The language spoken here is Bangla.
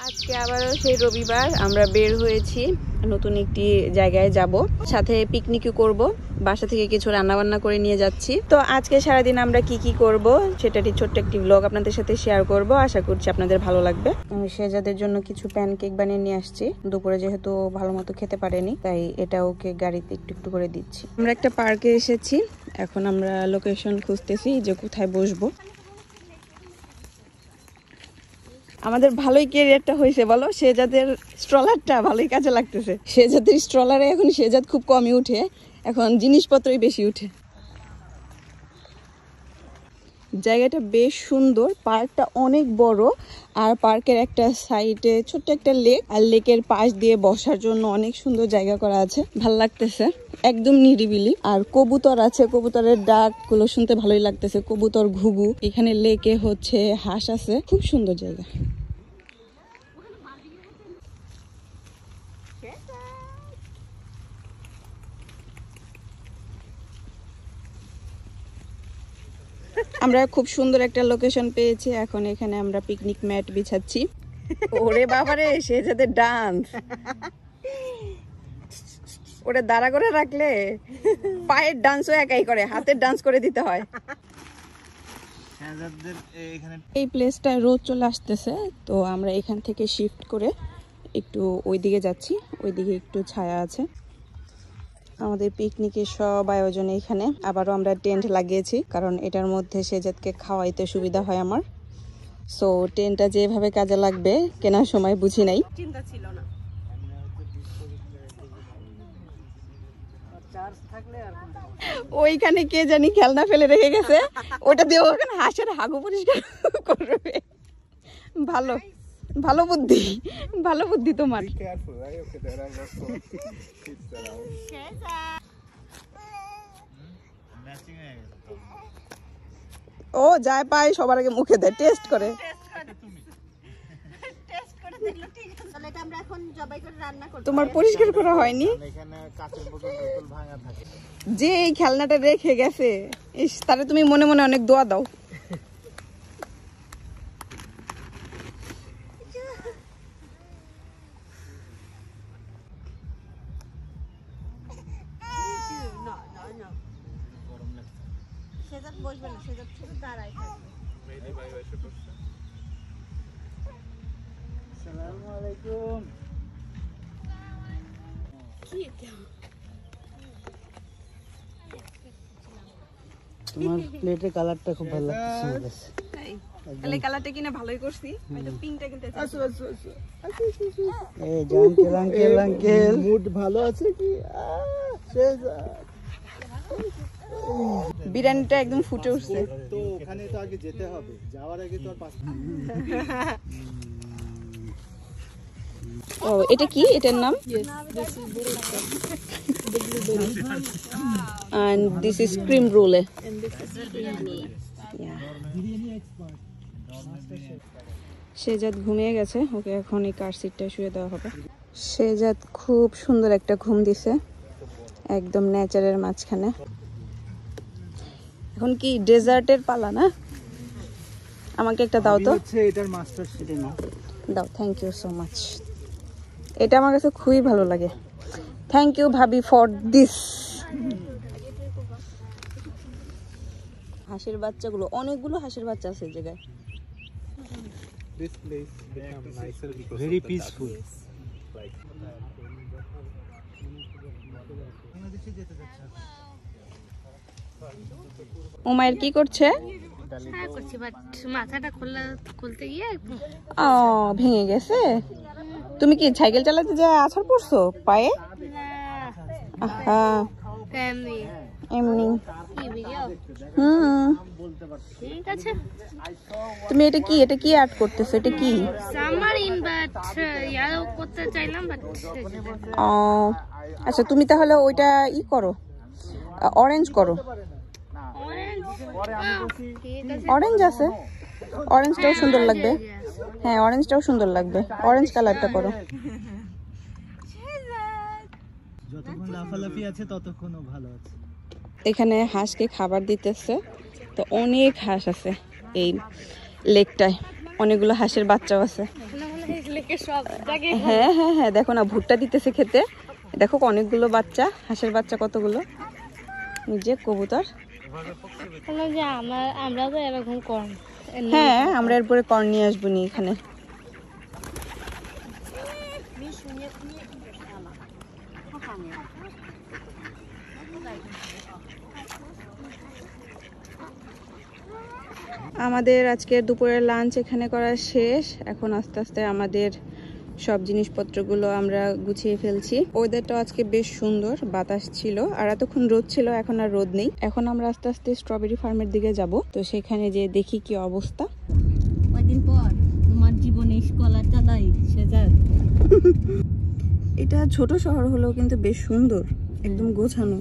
আজকে আবারও সেই রবিবার আমরা বের হয়েছি নতুন একটি জায়গায় যাব, সাথে পিকনিকও করব। বাসা থেকে কিছু রান্না বান্না করে নিয়ে যাচ্ছি। তো আজকে সারাদিন আমরা কি কি করব সেটারই ছোট্ট একটি ব্লগ আপনাদের সাথে শেয়ার করব। আশা করছি আপনাদের ভালো লাগবে। আমি শেজাদের জন্য কিছু প্যানকেক বানিয়ে নিয়ে আসছি। দুপুরে যেহেতু ভালো মতো খেতে পারেনি, তাই এটা ওকে গাড়িতে একটু একটু করে দিচ্ছি। আমরা একটা পার্কে এসেছি, এখন আমরা লোকেশন খুঁজতেছি যে কোথায় বসবো। আমাদের ভালোই ক্যারিয়ারটা হয়েছে বলো, শেজাদের স্ট্রলারটা ভালোই কাজে লাগতেছে। শেজাদের স্ট্রলারে এখন শেজাদ খুব কমই উঠে, এখন জিনিসপত্রই বেশি উঠে। জায়গাটা বেশ সুন্দর, পার্কটা অনেক বড়, আর পার্কের একটা সাইডে ছোট্ট একটা লেক, আর লেকের পাশ দিয়ে বসার জন্য অনেক সুন্দর জায়গা করা আছে। ভাল লাগতেছে, একদম নিরিবিলি। আর কবুতর আছে, কবুতরের ডাক গুলো শুনতে ভালোই লাগতেছে। কবুতর, ঘুঘু, এখানে লেকে হচ্ছে হাঁস আছে। খুব সুন্দর জায়গা। আমরা খুব সুন্দর একটা লোকেশন পেয়েছি, এখন এখানে আমরা পিকনিক ম্যাট বিছাচ্ছি। ওরে বাবারে, শেজাদের ডান্স! ওটা দাঁড়া করে রাখলে পায়ের ডান্সও একাই করে, হাতের ডান্স করে দিতে হয়। এই প্লেসটায় রোদ চলে আসতেছে, তো আমরা এখান থেকে শিফট করে একটু ওইদিকে যাচ্ছি। ওইদিকে একটু ছায়া আছে। আমাদের পিকনিকের সব আয়োজন এখানে। আবারও আমরা টেন্ট লাগিয়েছি, কারণ এটার মধ্যে শেজাদকে খাওয়াইতে সুবিধা হয় আমার। সো টেন্টটা যেভাবে কাজে লাগবে কেনার সময় বুঝি নাই, চিন্তা ছিল না। ওইখানে কে জানি খেলনা ফেলে রেখে গেছে, ওটা দিয়ে ওখানে হাঁসের হাগু পরিষ্কার করবে। ভালো ভালো বুদ্ধি, ভালো বুদ্ধি তোমার। ও যায় পায় সবার আগে মুখে দেয়, টেস্ট করে। তোমার পরিষ্কার করা হয়নি? যে এই খেলনাটা রেখে গেছে, ইস, তারে তুমি মনে মনে অনেক দোয়া দাও। তোমার প্লেটের কালারটা খুব ভালো লাগছে। তাহলে কালারটা কিনা ভালোই করছি, হয়তো পিঙ্কটা কিনতে চাই। এই জাঙ্কেল আঙ্কেল আঙ্কেল মুড ভালো আছে কি? বিরিয়ানিটা একদম ফুটে উঠছে। তো ওখানে তো আগে যেতে হবে, যাওয়ার আগে তো আর পাস। ও, এটা কি? এটার নাম? And this is cream brulee. Shehzad ঘুমিয়ে গেছে, ওকে এখন এই কার সিটটা শুয়ে দেওয়া হবে। শেজাদ খুব সুন্দর একটা ঘুম দিছে, একদম নেচারের মাঝখানে। এখন কি ডেজার্টের পালা না? আমাকে একটা দাও তো। এটার মাস্টার সেটা না দাও, থ্যাংক ইউ সো মাচ। এটা আমার কাছে খুবই ভালো লাগে। থ্যাংক ইউ ভাবি ফর দিস। হাঁসের বাচ্চাগুলো, অনেকগুলো হাঁসের বাচ্চা আছে এই জায়গায়। This place become nicer because very peaceful. Umair কি করছে? মাথাটা খুলতে গিয়ে ভেঙে গেছে। তুমি কি সাইকেল চালাতে যায় আছাড় পড়ছো পায়ে? এমনি। ঠিক আছে। তুমি এটা কি, এটা কি আর্ট করতেছো? এটা কি? সাবমারিন, বাট ইয়াও করতে চাইলাম, বাট আচ্ছা, তুমি তাহলে ওইটা ই করো, অরেঞ্জ করো। অরেঞ্জ আছে, অরেঞ্জটাও সুন্দর লাগবে। হ্যাঁ, অরেঞ্জটাও সুন্দর লাগবে, অরেঞ্জ কালারটা করো। যতক্ষণ লাফালাফি আছে ততক্ষণও ভালো আছে। এখানে হাঁসকে খাবার দিতেছে, তো অনেক হাঁস আছে এই লেকটায়, অনেকগুলো হাঁসের বাচ্চাও আছে। লেকে সব জায়গায় হ্যাঁ হ্যাঁ হ্যাঁ, দেখো না ভুট্টা দিতেছে খেতে। দেখো অনেকগুলো বাচ্চা, হাঁসের বাচ্চা কতগুলো, নিজে কবুতর। বললাম যে আমরা তো এরকম কর্ন হ্যাঁ, আমরা এরপরে কর্ন নিয়ে আসবো নি এখানে। আমাদের আজকের দুপুরের লাঞ্চ এখানে করা শেষ। এখন আস্তে আস্তে আমাদের সব জিনিসপত্রগুলো আমরা গুছিয়ে ফেলছি। ওয়েদারটা আজকে বেশ সুন্দর, বাতাস ছিল, আর এতক্ষণ রোদ ছিল, এখন আর রোদ নেই। এখন আমরা আস্তে আস্তে স্ট্রবেরি ফার্মের দিকে যাব। তো সেখানে যে দেখি কি অবস্থা। কয়েকদিন পর তোমার জীবনে স্কলার চালাই সেজার। এটা ছোট শহর হলেও কিন্তু বেশ সুন্দর, একদম গোছানো।